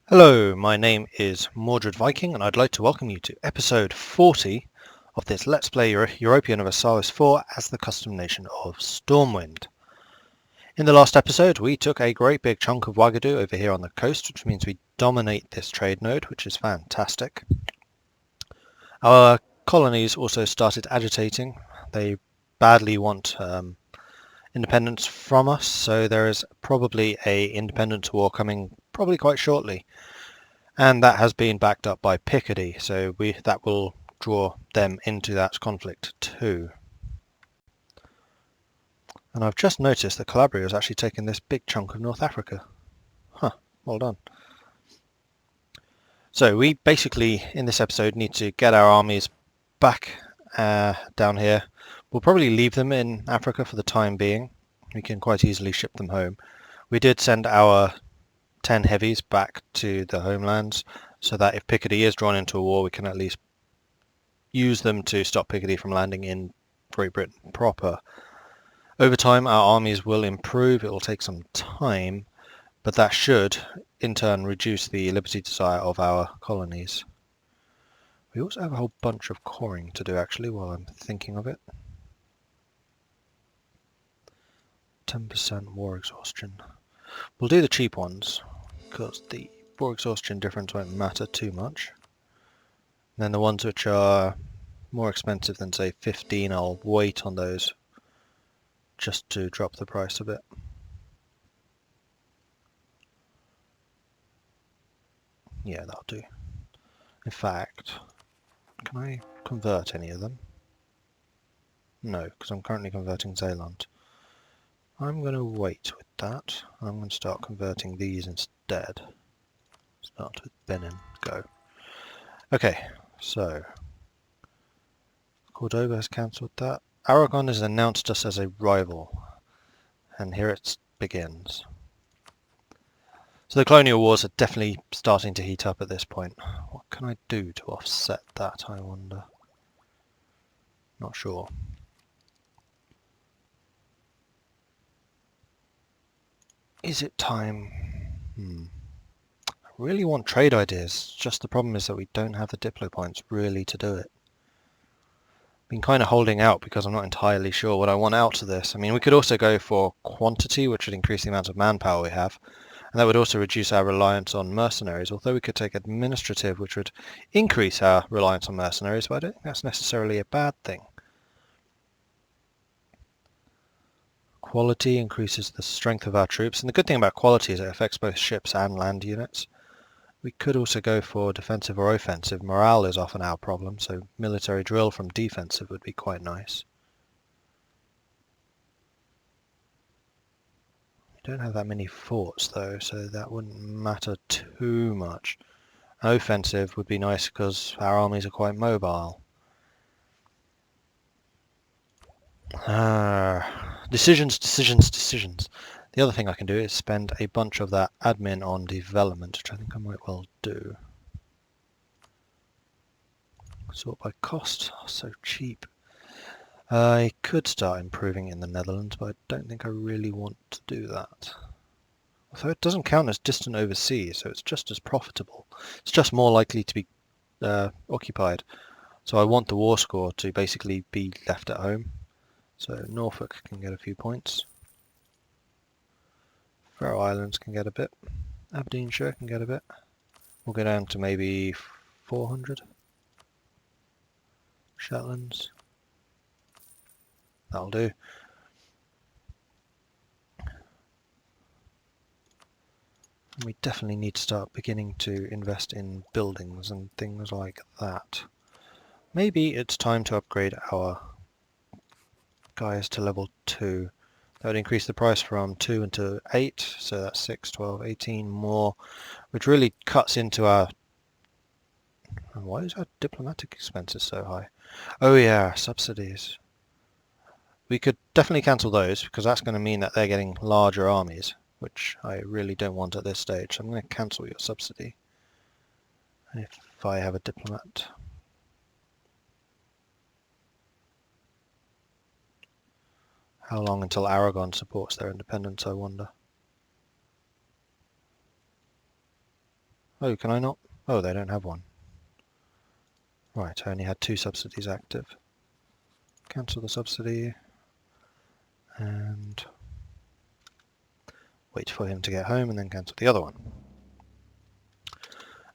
Hello, my name is Mordred Viking and I'd like to welcome you to episode 40 of this Let's Play Europa Universalis 4 as the custom nation of Stormwind. In the last episode we took a great big chunk of Wagadu over here on the coast, which means we dominate this trade node, which is fantastic. Our colonies also started agitating. They badly want independence from us, so there is probably a independence war coming probably quite shortly. And that has been backed up by Picardy, so that will draw them into that conflict too. And I've just noticed that Calabria has actually taken this big chunk of North Africa. Huh, well done. So we basically, in this episode, need to get our armies back down here. We'll probably leave them in Africa for the time being. We can quite easily ship them home. We did send our 10 heavies back to the homelands, so that if Picardy is drawn into a war, we can at least use them to stop Picardy from landing in Great Britain proper. Over time, our armies will improve. It will take some time, but that should, in turn, reduce the liberty desire of our colonies. We also have a whole bunch of coring to do, actually, while I'm thinking of it. 10% war exhaustion. We'll do the cheap ones, because the war exhaustion difference won't matter too much. And then the ones which are more expensive than, say, 15, I'll wait on those just to drop the price a bit. Yeah, that'll do. In fact, can I convert any of them? No, because I'm currently converting Zeeland. I'm going to wait with that. I'm going to start converting these instead. Start with Benin. Go. Okay, so Cordoba has cancelled that. Aragon has announced us as a rival, and here it begins. So the colonial wars are definitely starting to heat up at this point. What can I do to offset that, I wonder? Not sure. Is it time? I really want trade ideas. Just the problem is that we don't have the Diplo points really to do it. Been kind of holding out because I'm not entirely sure what I want out of this. I mean, we could also go for quantity, which would increase the amount of manpower we have. And that would also reduce our reliance on mercenaries, although we could take administrative, which would increase our reliance on mercenaries, but I don't think that's necessarily a bad thing. Quality increases the strength of our troops, and the good thing about quality is it affects both ships and land units. We could also go for defensive or offensive. Morale is often our problem, so military drill from defensive would be quite nice. Don't have that many forts though, so that wouldn't matter too much. Offensive would be nice because our armies are quite mobile. Decisions. The other thing I can do is spend a bunch of that admin on development, which I think I might well do. Sort by cost, so cheap. I could start improving in the Netherlands, but I don't think I really want to do that. Although it doesn't count as distant overseas, so it's just as profitable. It's just more likely to be occupied. So I want the war score to basically be left at home. So Norfolk can get a few points. Faroe Islands can get a bit. Aberdeenshire can get a bit. We'll go down to maybe 400. Shetlands. That'll do. We definitely need to start beginning to invest in buildings and things like that. Maybe it's time to upgrade our guys to level 2. That would increase the price from 2 into 8, so that's 6, 12, 18 more, which really cuts into our... Why is our diplomatic expenses so high? Oh yeah, subsidies. We could definitely cancel those, because that's going to mean that they're getting larger armies, which I really don't want at this stage. So I'm going to cancel your subsidy if I have a diplomat. How long until Aragon supports their independence, I wonder? Oh, can I not? Oh, they don't have one. Right, I only had 2 subsidies active. Cancel the subsidy and wait for him to get home and then cancel the other one.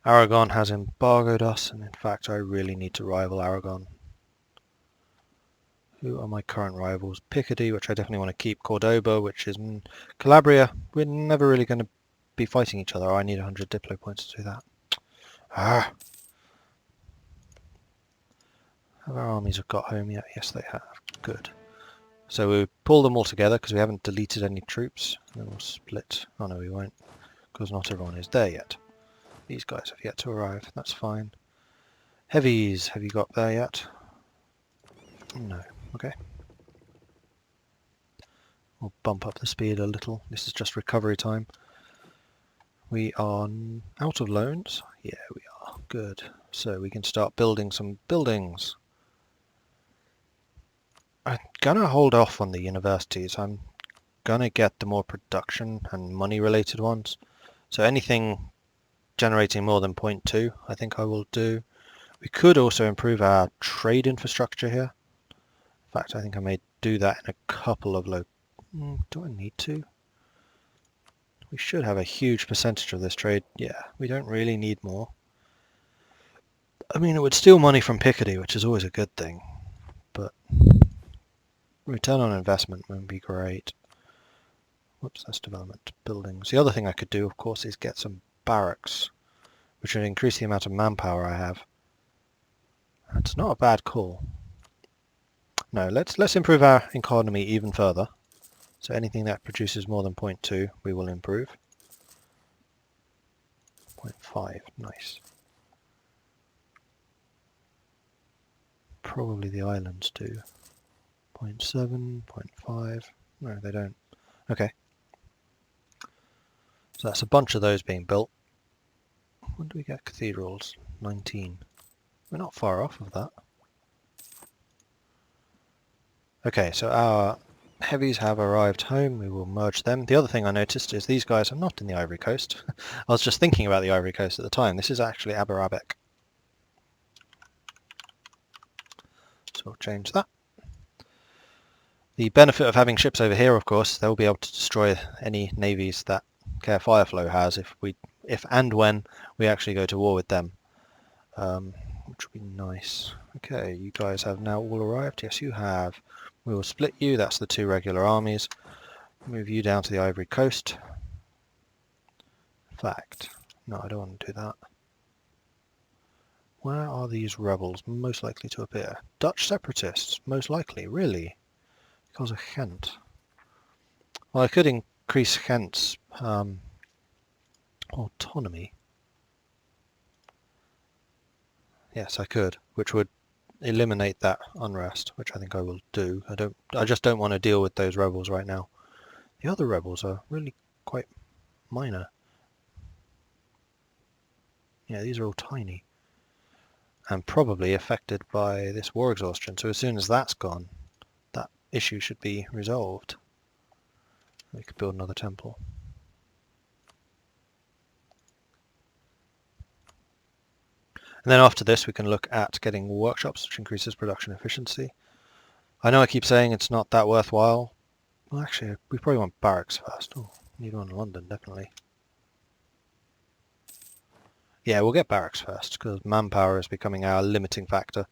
Aragon has embargoed us, and in fact I really need to rival Aragon. Who are my current rivals? Picardy, which I definitely want to keep. Cordoba, which is Calabria. We're never really going to be fighting each other. I need 100 Diplo points to do that. Ah! Have our armies got home yet? Yes, they have. Good. So we pull them all together because we haven't deleted any troops. And then we'll split. Oh no, we won't, because not everyone is there yet. These guys have yet to arrive. That's fine. Heavies, have you got there yet? No. Okay. We'll bump up the speed a little. This is just recovery time. We are out of loans. Yeah, we are. Good. So we can start building some buildings. I'm gonna hold off on the universities. I'm gonna get the more production and money related ones. So anything generating more than 0.2, I think I will do. We could also improve our trade infrastructure here. In fact, I think I may do that in a couple of do I need to? We should have a huge percentage of this trade. Yeah, we don't really need more. I mean, it would steal money from Picardy, which is always a good thing, but return on investment would be great. Whoops, that's development. Buildings. The other thing I could do, of course, is get some barracks, which would increase the amount of manpower I have. It's not a bad call. No, let's improve our economy even further. So anything that produces more than 0.2, we will improve. 0.5, nice. Probably the islands do. 0.7, 0.5. No, they don't. Okay. So that's a bunch of those being built. When do we get cathedrals? 19. We're not far off of that. Okay, so our heavies have arrived home. We will merge them. The other thing I noticed is these guys are not in the Ivory Coast. I was just thinking about the Ivory Coast at the time. This is actually Aberabek. So we'll change that. The benefit of having ships over here, of course, they'll be able to destroy any navies that Care Fireflow has if and when we actually go to war with them, which would be nice. Okay, you guys have now all arrived. Yes, you have. We will split you. That's the 2 regular armies. Move you down to the Ivory Coast. In fact, no, I don't want to do that. Where are these rebels most likely to appear? Dutch separatists, most likely. Really? Because of Ghent. Well, I could increase Ghent's autonomy. Yes, I could, which would eliminate that unrest, which I think I will do. I just don't want to deal with those rebels right now. The other rebels are really quite minor. Yeah, these are all tiny. And probably affected by this war exhaustion. So as soon as that's gone, that issue should be resolved. We could build another temple. And then after this we can look at getting workshops, which increases production efficiency. I know I keep saying it's not that worthwhile. Well, actually, we probably want barracks first. Oh, need one in London, definitely. Yeah, we'll get barracks first, because manpower is becoming our limiting factor.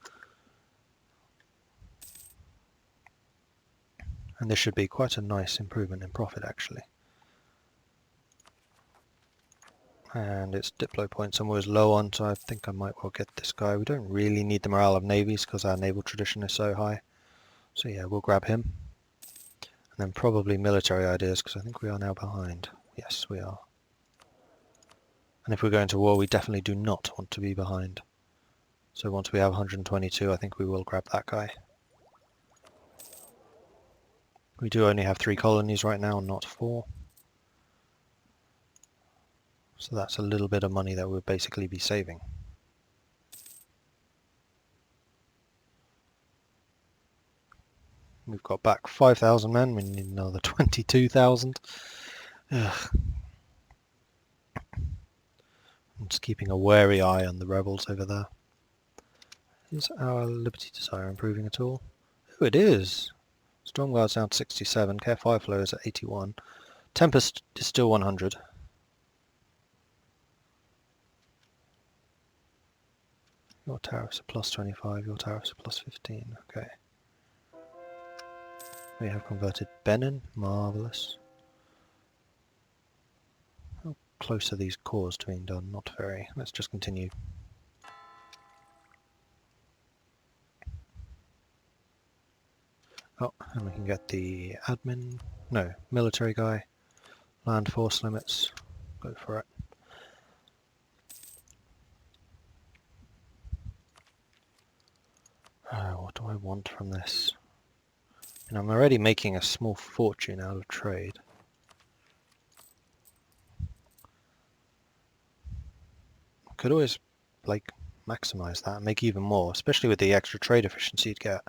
And this should be quite a nice improvement in profit, actually. And it's Diplo points I'm always low on, so I think I might well get this guy. We don't really need the morale of navies, because our naval tradition is so high. So yeah, we'll grab him. And then probably military ideas, because I think we are now behind. Yes, we are. And if we're going to war, we definitely do not want to be behind. So once we have 122, I think we will grab that guy. We do only have 3 colonies right now, not 4. So that's a little bit of money that we'll basically be saving. We've got back 5,000 men, we need another 22,000. Just keeping a wary eye on the rebels over there. Is our Liberty Desire improving at all? Oh, it is! Stormguard's down to 67, Care 5 flow is at 81. Tempest is still 100. Your tariffs are plus 25, your tariffs are plus 15. Okay. We have converted Benin. Marvellous. How close are these cores to being done? Not very. Let's just continue. Oh, and we can get the admin. No, military guy. Land force limits. Go for it. What do I want from this? And I'm already making a small fortune out of trade. Could always, like, maximize that and make even more, especially with the extra trade efficiency you'd get.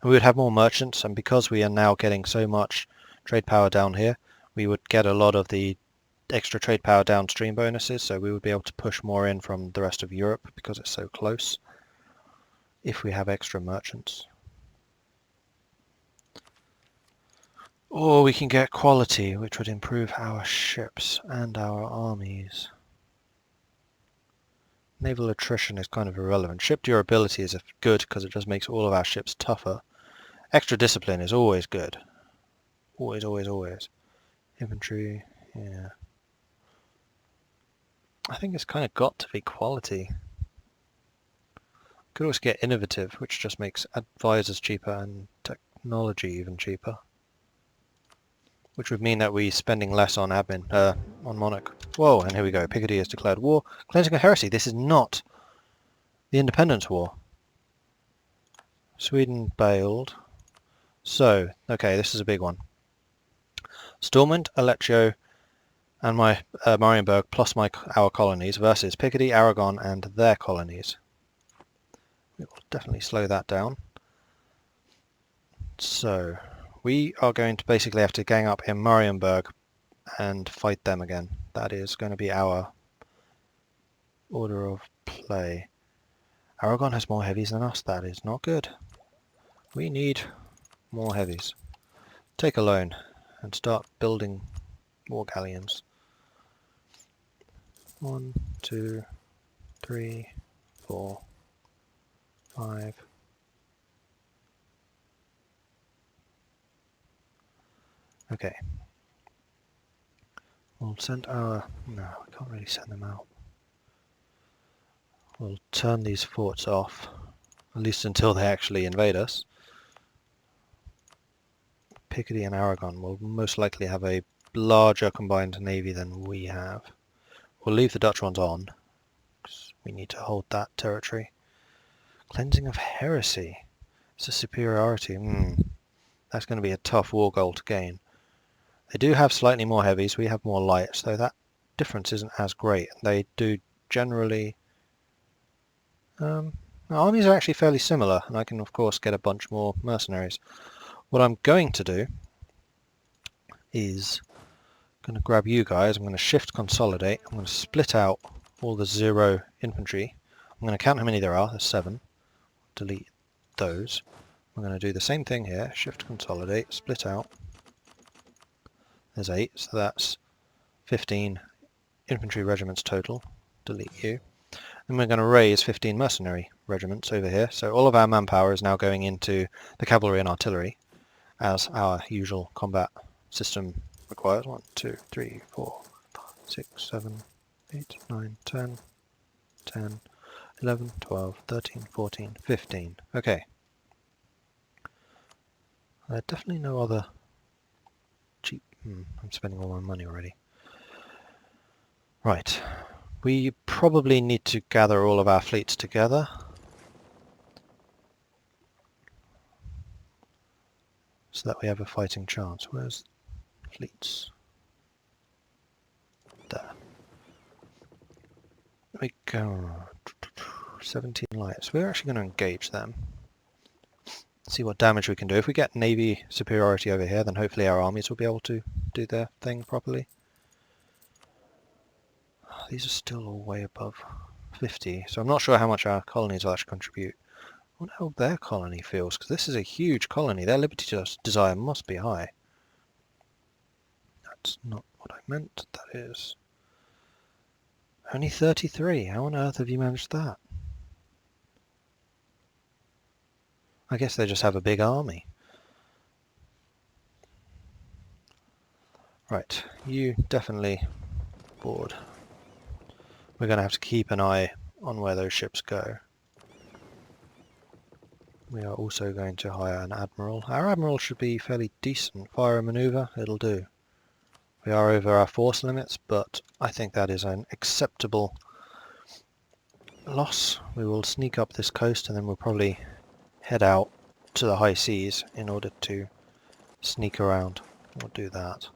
And we would have more merchants, and because we are now getting so much trade power down here, we would get a lot of the extra trade power downstream bonuses, so we would be able to push more in from the rest of Europe because it's so close if we have extra merchants. Or we can get quality, which would improve our ships and our armies. Naval attrition is kind of irrelevant. Ship durability is good because it just makes all of our ships tougher. Extra discipline is always good. Always, always, always. Infantry, yeah. I think it's kind of got to be quality. Could always get innovative, which just makes advisors cheaper and technology even cheaper. Which would mean that we're spending less on admin, on Monarch. Whoa, and here we go. Picardy has declared war. Cleansing of heresy. This is not the Independence War. Sweden bailed. So, okay, this is a big one. Stormwind, Aleccio, and my Marienburg plus our colonies versus Picardy, Aragon, and their colonies. We will definitely slow that down. So, we are going to basically have to gang up in Marienburg and fight them again. That is going to be our order of play. Aragon has more heavies than us. That is not good. We need more heavies. Take a loan and start building more galleons. 1, 2, 3, 4, 5. Okay. We'll send our... No, I can't really send them out. We'll turn these forts off, at least until they actually invade us. Picardy and Aragon will most likely have a larger combined navy than we have. We'll leave the Dutch ones on, because we need to hold that territory. Cleansing of heresy. It's a superiority. That's going to be a tough war goal to gain. They do have slightly more heavies, we have more lights, though that difference isn't as great. They do generally... armies are actually fairly similar, and I can of course get a bunch more mercenaries. What I'm going to do is I'm going to grab you guys, I'm going to shift consolidate, I'm going to split out all the 0 infantry. I'm going to count how many there are, there's 7. Delete those. I'm going to do the same thing here, shift consolidate, split out. There's 8, so that's 15 infantry regiments total. Delete you. Then we're going to raise 15 mercenary regiments over here. So all of our manpower is now going into the cavalry and artillery, as our usual combat system requires. 1, 2, 3, 4, 5, 6, 7, 8, 9, 10, 10, 11, 12, 13, 14, 15. Okay. There are definitely no other cheap... I'm spending all my money already. Right. We probably need to gather all of our fleets together. So that we have a fighting chance. Where's fleets? There. We go 17 lights. We're actually going to engage them. See what damage we can do. If we get navy superiority over here, then hopefully our armies will be able to do their thing properly. these are still all way above 50, so I'm not sure how much our colonies will actually contribute. I wonder how their colony feels, because this is a huge colony. Their liberty desire must be high. That's not what I meant. That is only 33. How on earth have you managed that? I guess they just have a big army. Right, you definitely board. We're going to have to keep an eye on where those ships go. We are also going to hire an admiral. Our admiral should be fairly decent. Fire a manoeuvre, it'll do. We are over our force limits, but I think that is an acceptable loss. We will sneak up this coast and then we'll probably head out to the high seas in order to sneak around. We'll do that.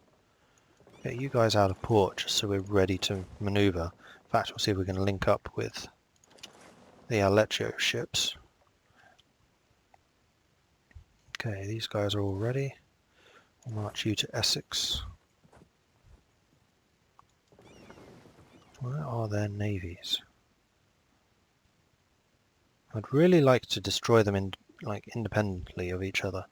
Get you guys out of port just so we're ready to manoeuvre. In fact, we'll see if we can link up with the Aleccio ships. Okay, these guys are all ready. We'll march you to Essex. Where are their navies? I'd really like to destroy them independently of each other.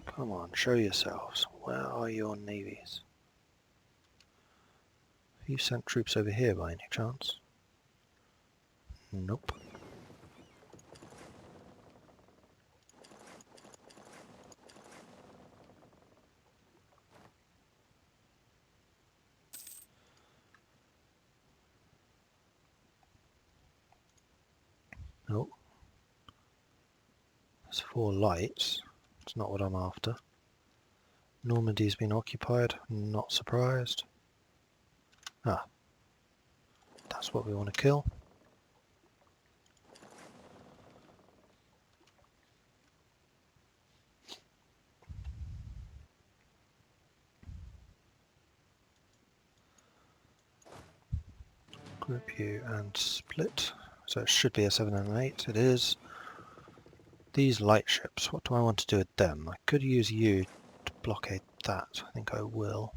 Come on, show yourselves. Where are your navies? Have you sent troops over here by any chance? Nope. Nope. There's 4 lights. It's not what I'm after. Normandy's been occupied. Not surprised. Ah. That's what we want to kill. Group you and split. So it should be a 7 and an 8. It is. These light ships, what do I want to do with them? I could use you to blockade that. I think I will.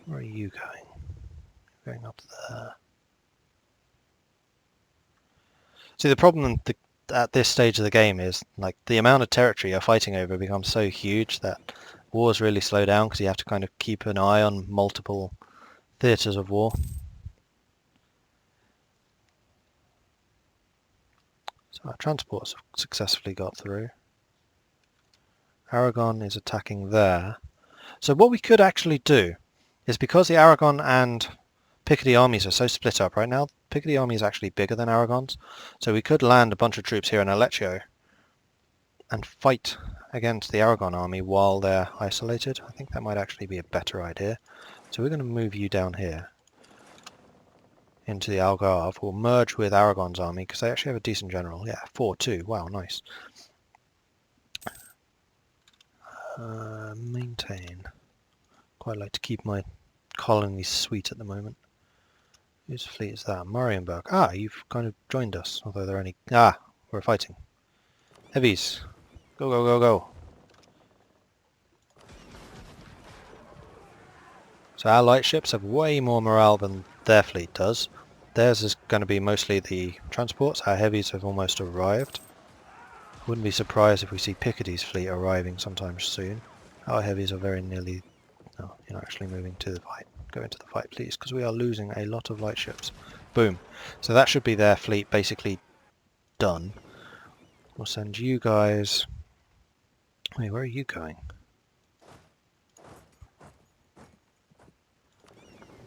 Where are you going? Going up there. See, the problem at this stage of the game is like the amount of territory you're fighting over becomes so huge that wars really slow down because you have to kind of keep an eye on multiple theatres of war. So our transports have successfully got through. Aragon is attacking there. So what we could actually do is, because the Aragon and Picardy armies are so split up right now, Picardy army is actually bigger than Aragon's, so we could land a bunch of troops here in Aleccio and fight against the Aragon army while they're isolated. I think that might actually be a better idea. So we're going to move you down here into the Algarve. We'll merge with Aragon's army because they actually have a decent general. Yeah, 4-2. Wow, nice. Maintain. Quite like to keep my colonies sweet at the moment. Whose fleet is that? Marienburg. Ah, you've kind of joined us, although they're only... Ah, we're fighting. Heavies. Go, go, go, go. So our light ships have way more morale than their fleet does. Theirs is going to be mostly the transports. Our heavies have almost arrived. Wouldn't be surprised if we see Picardy's fleet arriving sometime soon. Our heavies are very nearly... No, you're not actually moving to the fight. Go into the fight, please, because we are losing a lot of light ships. Boom. So that should be their fleet basically done. We'll send you guys... Wait, where are you going?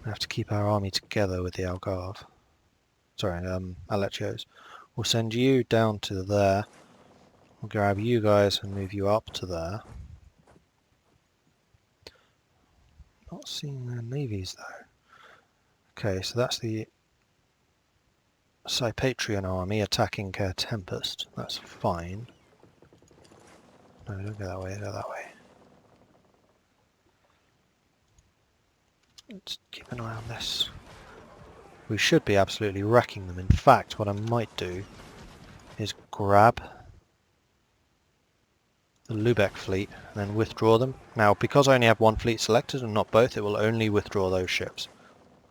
We have to keep our army together with the Algarve. Sorry, Aleccios. We'll send you down to there. We'll grab you guys and move you up to there. Not seeing their navies though. Okay, so that's the Cypatrian army attacking Care Tempest. That's fine. No, don't go that way, go that way. Let's keep an eye on this. We should be absolutely wrecking them. In fact, what I might do is grab the Lubeck fleet and then withdraw them. Now, because I only have one fleet selected and not both, it will only withdraw those ships.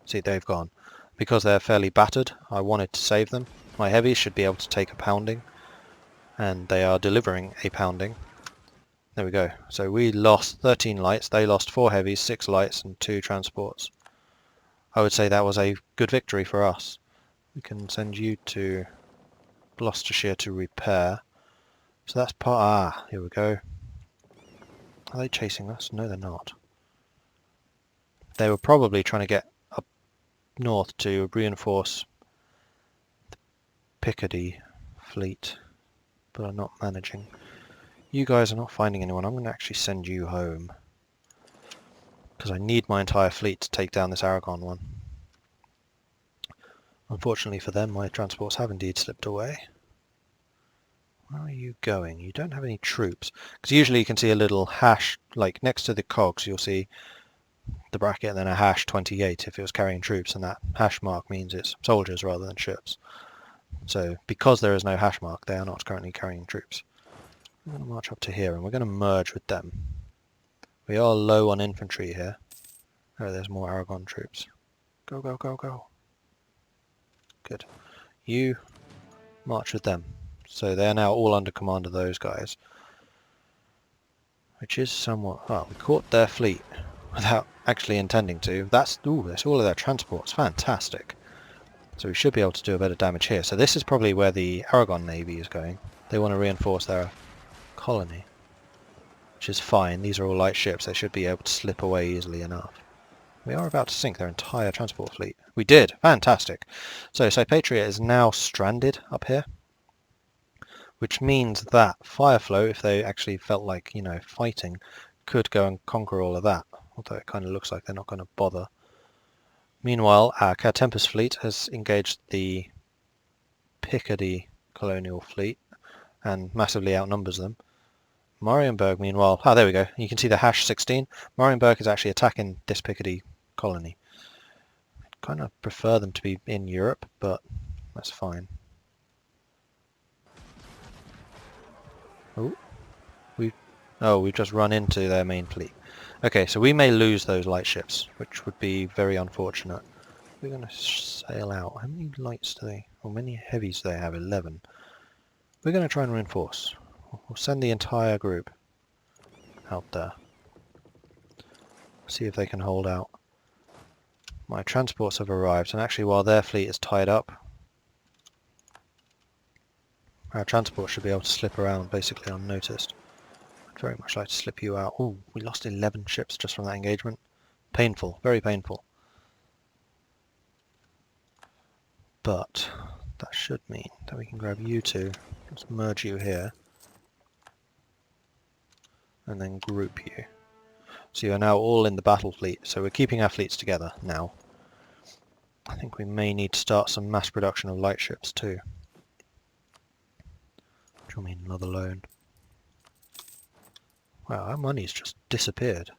See, they've gone. Because they're fairly battered, I wanted to save them. My heavies should be able to take a pounding, and they are delivering a pounding. There we go. So we lost 13 lights, they lost 4 heavies, 6 lights and 2 transports. I would say that was a good victory for us. We can send you to Gloucestershire to repair. So that's part... Ah, here we go. Are they chasing us? No, they're not. They were probably trying to get up north to reinforce the Picardy fleet, but I'm not managing. You guys are not finding anyone. I'm going to actually send you home, because I need my entire fleet to take down this Aragon one. Unfortunately for them, my transports have indeed slipped away. Where are you going? You don't have any troops. Because usually you can see a little hash, like next to the cogs, you'll see the bracket and then a hash 28 if it was carrying troops, and that hash mark means it's soldiers rather than ships. So because there is no hash mark, they are not currently carrying troops. We're going to march up to here and we're going to merge with them. We are low on infantry here. Oh, there's more Aragon troops. Go, go, go, go. Good. You march with them. So they are now all under command of those guys. Which is somewhat... Oh, we caught their fleet without actually intending to. That's... Ooh, that's all of their transports. Fantastic. So we should be able to do a bit of damage here. So this is probably where the Aragon Navy is going. They want to reinforce their colony. Which is fine. These are all light ships. They should be able to slip away easily enough. We are about to sink their entire transport fleet. We did! Fantastic! So Patriot is now stranded up here. Which means that Fireflow, if they actually felt like, you know, fighting, could go and conquer all of that. Although it kind of looks like they're not going to bother. Meanwhile, our Tempest fleet has engaged the Picardy colonial fleet and massively outnumbers them. Marienburg, meanwhile... Ah, there we go. You can see the hash 16. Marienburg is actually attacking this Picardy colony. I'd kind of prefer them to be in Europe, but that's fine. We've just run into their main fleet. Okay, so we may lose those light ships, which would be very unfortunate. We're going to sail out. How many lights do they... How many heavies do they have? 11. We're going to try and reinforce. We'll send the entire group out there. See if they can hold out. My transports have arrived, and actually while their fleet is tied up, our transport should be able to slip around basically unnoticed. I'd very much like to slip you out. Ooh, we lost 11 ships just from that engagement. Painful, very painful. But that should mean that we can grab you two. Let's merge you here. And then group you. So you are now all in the battle fleet. So we're keeping our fleets together now. I think we may need to start some mass production of light ships too. Which will mean another loan. Wow, our money's just disappeared.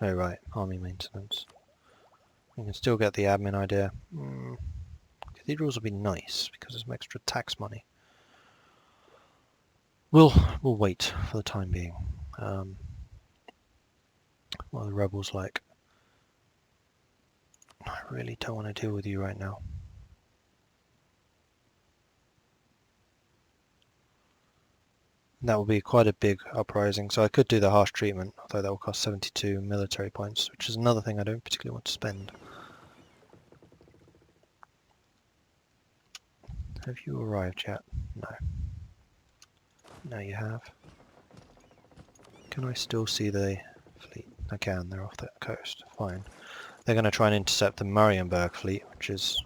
Oh right, army maintenance. We can still get the admin idea. Cathedrals would be nice because there's some extra tax money. We'll wait for the time being. What are the rebels like? I really don't want to deal with you right now. That will be quite a big uprising, so I could do the harsh treatment, although that will cost 72 military points, which is another thing I don't particularly want to spend. Have you arrived yet? No. Now you have. Can I still see the fleet? I can, they're off that coast. Fine. They're going to try and intercept the Marienburg fleet, which is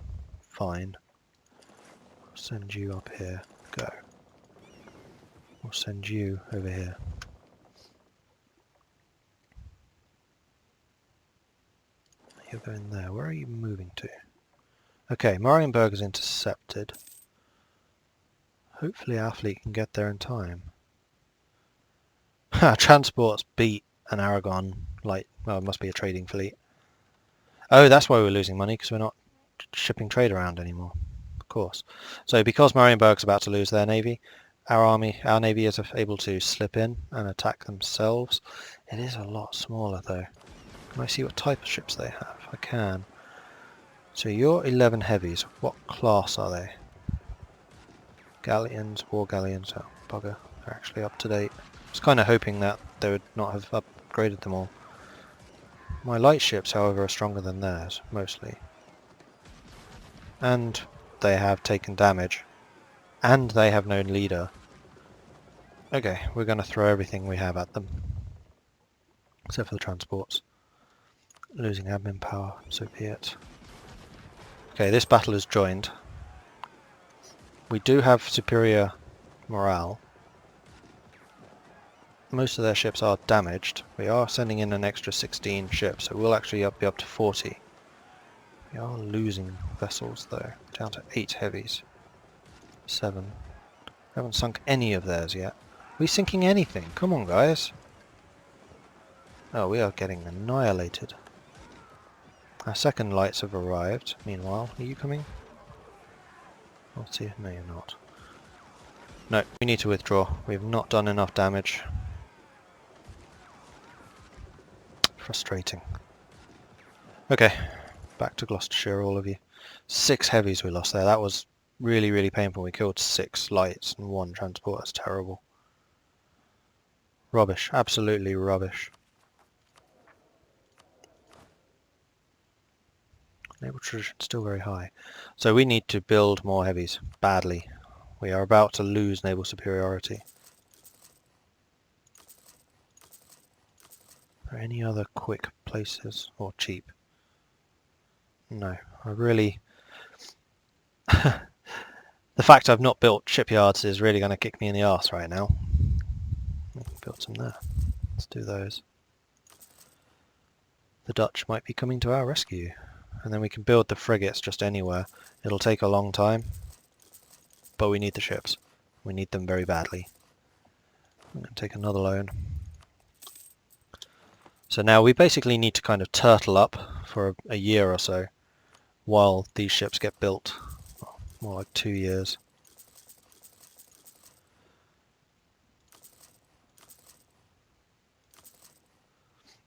fine. I'll send you up here. Go. We'll send you over here. You're going there. Where are you moving to? Okay, Marienburg is intercepted. Hopefully our fleet can get there in time. Ha! Transports beat an Aragon light. Well, it must be a trading fleet. Oh, that's why we're losing money, because we're not shipping trade around anymore. Of course. So because Marienburg's about to lose their navy, our navy is able to slip in and attack themselves. It is a lot smaller though. Can I see what type of ships they have? I can. So you're 11 heavies. What class are they? Galleons, war galleons. Oh, bugger. They're actually up to date. I was kind of hoping that they would not have upgraded them all. My light ships, however, are stronger than theirs, mostly. And they have taken damage. And they have no leader. Okay, we're going to throw everything we have at them. Except for the transports. Losing admin power, so be it. Okay, this battle is joined. We do have superior morale. Most of their ships are damaged. We are sending in an extra 16 ships, so we'll actually be up to 40. We are losing vessels though, down to 8 heavies. 7. Haven't sunk any of theirs yet. Are we sinking anything? Come on guys. Oh, we are getting annihilated. Our second lights have arrived. Meanwhile, are you coming? I'll see. No, you're not. No, we need to withdraw. We've not done enough damage. Frustrating. Okay, back to Gloucestershire, all of you. 6 heavies we lost there. That was really, really painful. We killed 6 lights and 1 transport. That's terrible. Rubbish. Absolutely rubbish. Naval tradition still very high. So we need to build more heavies. Badly. We are about to lose naval superiority. Are there any other quick places or cheap? No. I really... the fact I've not built shipyards is really going to kick me in the arse right now. Build some there. Let's do those. The Dutch might be coming to our rescue. And then we can build the frigates just anywhere. It'll take a long time. But we need the ships. We need them very badly. I'm going to take another loan. So now we basically need to kind of turtle up for a year or so while these ships get built. Well, more like 2 years.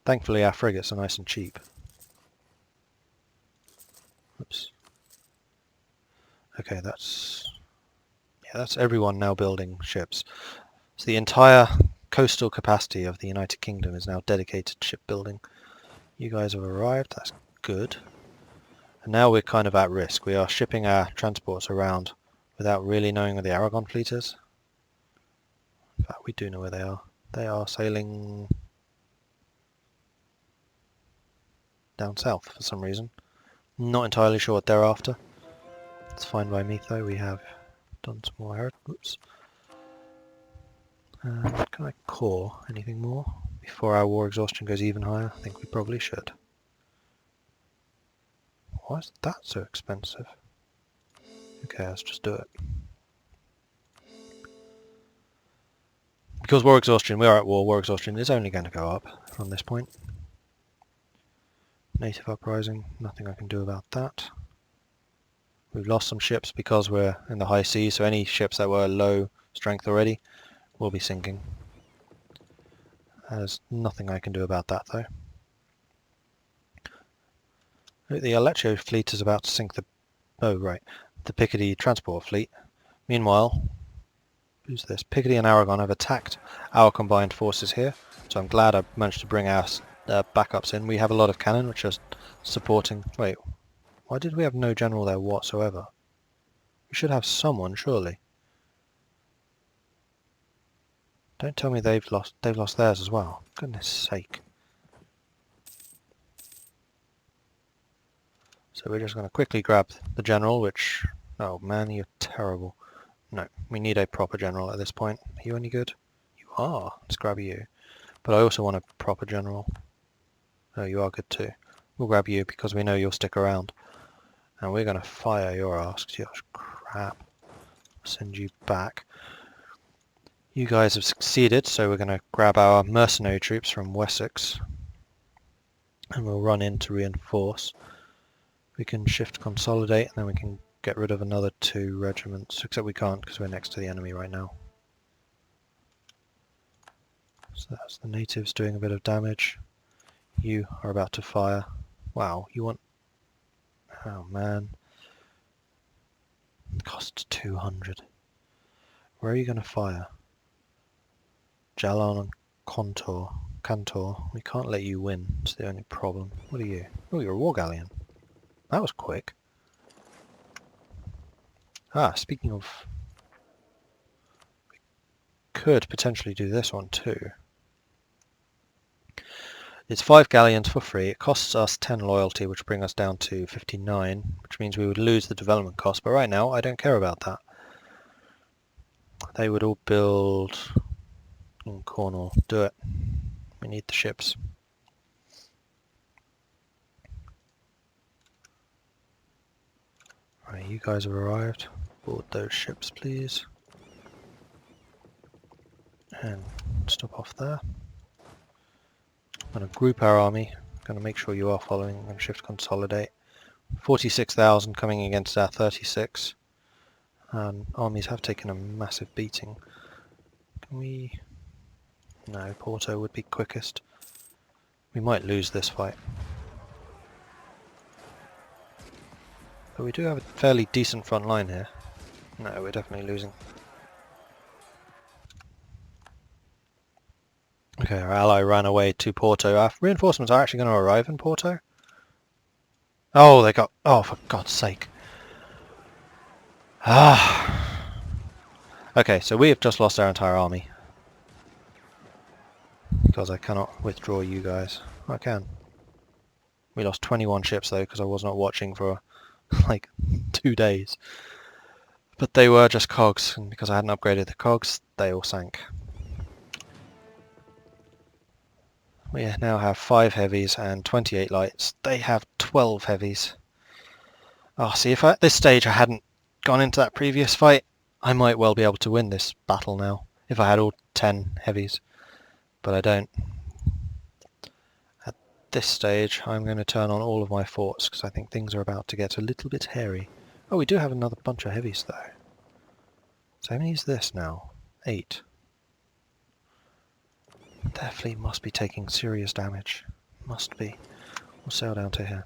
Thankfully our frigates are nice and cheap. Oops. Okay, that's everyone now building ships. So the entire coastal capacity of the United Kingdom is now dedicated to shipbuilding. You guys have arrived, that's good. And now we're kind of at risk. We are shipping our transports around without really knowing where the Aragon fleet is. In fact, we do know where they are. They are sailing down south for some reason. Not entirely sure what they're after. It's fine by me though. We have done some more error. Oops. Can I core anything more before our war exhaustion goes even higher? I think we probably should. Why is that so expensive? Okay, let's just do it. Because war exhaustion, we are at war. War exhaustion is only going to go up from this point. Native uprising, nothing I can do about that. We've lost some ships because we're in the high seas, so any ships that were low strength already will be sinking. There's nothing I can do about that though. The Aleccio fleet is about to sink the... oh right, the Picardy transport fleet. Meanwhile, who's this? Picardy and Aragon have attacked our combined forces here, so I'm glad I managed to bring our backups in. We have a lot of cannon which are supporting... wait, why did we have no general there whatsoever? We should have someone, surely. Don't tell me they've lost theirs as well. Goodness sake. So we're just going to quickly grab the general, which... oh man, you're terrible. No, we need a proper general at this point. Are you any good? You are. Let's grab you. But I also want a proper general. Oh, you are good too. We'll grab you because we know you'll stick around. And we're going to fire your ass because you're crap. Send you back. You guys have succeeded, so we're going to grab our mercenary troops from Wessex. And we'll run in to reinforce. We can shift consolidate and then we can get rid of another 2 regiments, except we can't because we're next to the enemy right now. So that's the natives doing a bit of damage. You are about to fire. Wow, you want... Oh man. It costs 200. Where are you going to fire? Jalon and Cantor. We can't let you win. It's the only problem. What are you? Oh, you're a war galleon. That was quick. Ah, speaking of... We could potentially do this one too. It's 5 galleons for free. It costs us 10 loyalty, which bring us down to 59, which means we would lose the development cost. But right now, I don't care about that. They would all build in Cornwall. Do it. We need the ships. Right, you guys have arrived. Board those ships, please. And stop off there. I'm going to group our army. I'm going to make sure you are following. I'm going to shift consolidate. 46,000 coming against our 36. Armies have taken a massive beating. Can we... No, Porto would be quickest. We might lose this fight. But we do have a fairly decent front line here. No, we're definitely losing. Okay, our ally ran away to Porto. Our reinforcements are actually going to arrive in Porto. Oh, they got... Oh, for God's sake. Ah. Okay, so we have just lost our entire army. Because I cannot withdraw you guys. I can. We lost 21 ships though, because I was not watching for like 2 days. But they were just cogs, and because I hadn't upgraded the cogs, they all sank. We now have 5 heavies and 28 lights. They have 12 heavies. Oh, see, if at this stage I hadn't gone into that previous fight, I might well be able to win this battle now, if I had all 10 heavies. But I don't. At this stage, I'm going to turn on all of my forts, because I think things are about to get a little bit hairy. Oh, we do have another bunch of heavies, though. So how many is this now? 8. Their fleet must be taking serious damage. Must be. We'll sail down to here.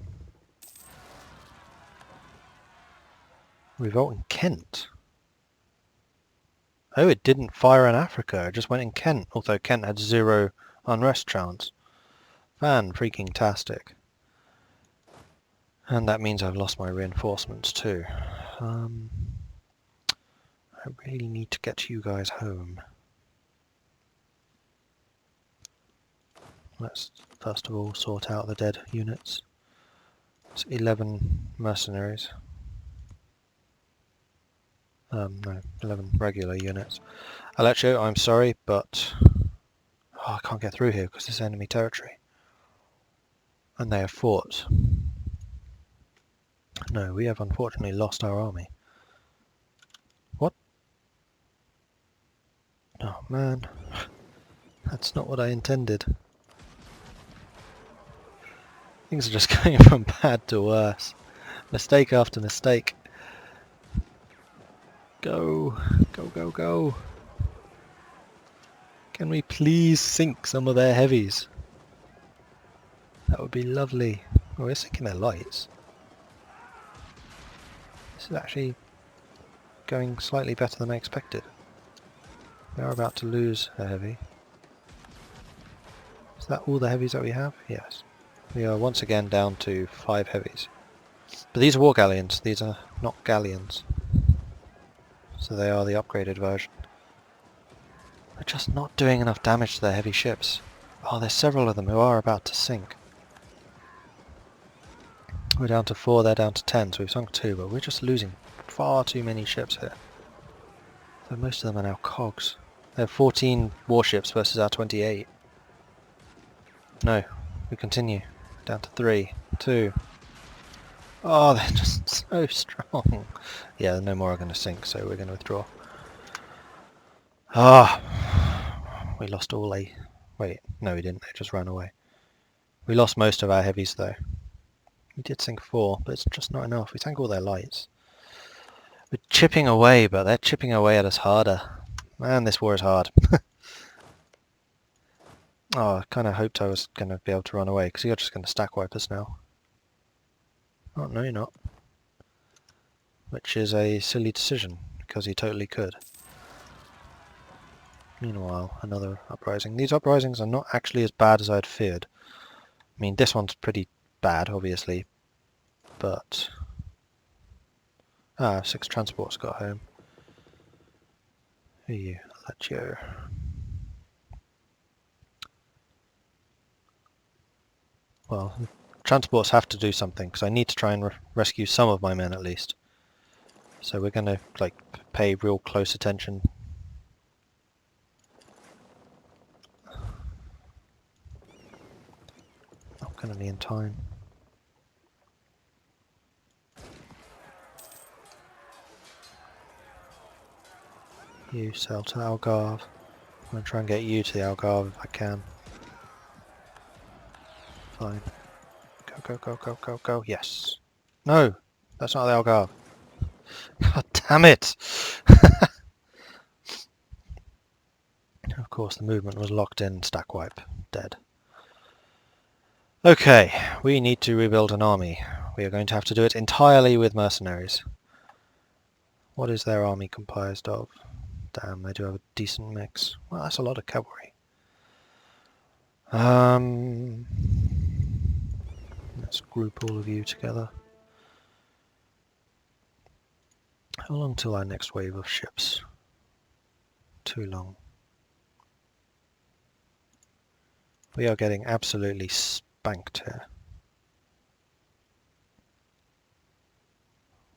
Revolt in Kent. Oh, it didn't fire in Africa. It just went in Kent. Although Kent had 0 unrest chance. Fan-freaking-tastic. And that means I've lost my reinforcements too. I really need to get you guys home. Let's first of all sort out the dead units. It's 11 mercenaries. No, 11 regular units. Aleccio, I'm sorry, but I can't get through here because it's enemy territory. And they have forts. No, we have unfortunately lost our army. What? Oh man, that's not what I intended. Things are just going from bad to worse. Mistake after mistake. Go, go, go, go. Can we please sink some of their heavies? That would be lovely. Oh, we're sinking their lights. This is actually going slightly better than I expected. We are about to lose a heavy. Is that all the heavies that we have? Yes. We are once again down to 5 heavies. But these are war galleons, these are not galleons. So they are the upgraded version. They're just not doing enough damage to their heavy ships. Oh, there's several of them who are about to sink. We're down to 4, they're down to 10, so we've sunk 2, but we're just losing far too many ships here. So most of them are now cogs. They have 14 warships versus our 28. No, we continue. Down to 3, 2. Oh, they're just so strong. Yeah, no more are going to sink, so we're going to withdraw. Ah, we lost all a... Wait, no we didn't, they just ran away. We lost most of our heavies though. We did sink 4, but it's just not enough. We sank all their lights. We're chipping away, but they're chipping away at us harder. Man, this war is hard. Oh, I kind of hoped I was going to be able to run away, because you're just going to stack wipe us now. Oh, no you're not. Which is a silly decision, because he totally could. Meanwhile, another uprising. These uprisings are not actually as bad as I'd feared. I mean, this one's pretty bad, obviously, but... 6 transports got home. Who are you? Legio. Well, transports have to do something, because I need to try and rescue some of my men at least. So we're going to, like, pay real close attention. Not going to be in time. You sail to Algarve. I'm going to try and get you to the Algarve if I can. Fine. Go, go, go, go, go, go. Yes. No! That's not the Algarve. God damn it! Of course, the movement was locked in. Stack wipe. Dead. Okay, we need to rebuild an army. We are going to have to do it entirely with mercenaries. What is their army comprised of? Damn, they do have a decent mix. Well, that's a lot of cavalry. Let's group all of you together. How long till our next wave of ships? Too long. We are getting absolutely spanked here.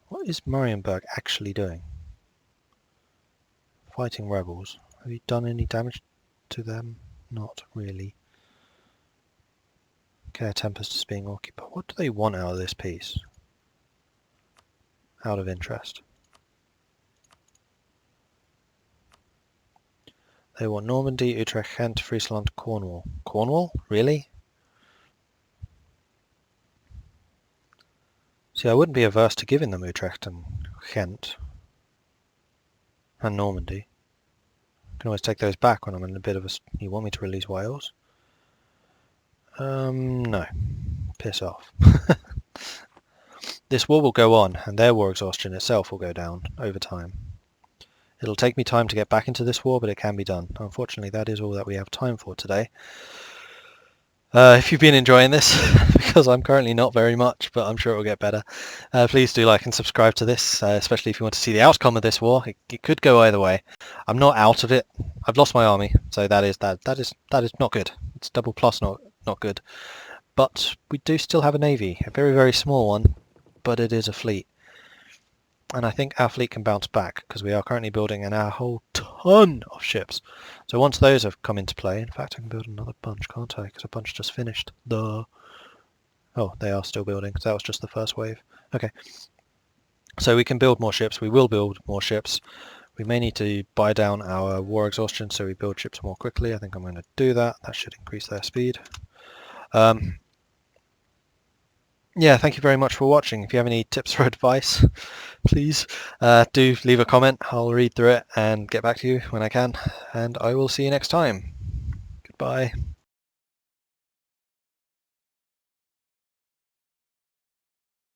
What is Marienburg actually doing? Fighting rebels. Have you done any damage to them? Not really. Care Tempest is being occupied. What do they want out of this peace? Out of interest. They want Normandy, Utrecht, Ghent, Friesland, Cornwall. Cornwall? Really? See, I wouldn't be averse to giving them Utrecht and Ghent. And Normandy. I can always take those back when I'm in a bit of a... You want me to release Wales? No. Piss off. This war will go on, and their war exhaustion itself will go down over time. It'll take me time to get back into this war, but it can be done. Unfortunately, that is all that we have time for today. If you've been enjoying this, because I'm currently not very much, but I'm sure it will get better, please do like and subscribe to this, especially if you want to see the outcome of this war. It could go either way. I'm not out of it. I've lost my army, so that is not good. It's double plus not good. But we do still have a navy, a very, very small one, but it is a fleet. And I think our fleet can bounce back, because we are currently building a whole ton of ships. So once those have come into play, in fact I can build another bunch, can't I? Because a bunch just finished. Oh, they are still building, because that was just the first wave. Okay. So we can build more ships, we will build more ships. We may need to buy down our war exhaustion so we build ships more quickly. I think I'm going to do that. That should increase their speed. Yeah, thank you very much for watching. If you have any tips or advice, please do leave a comment. I'll read through it and get back to you when I can. And I will see you next time. Goodbye.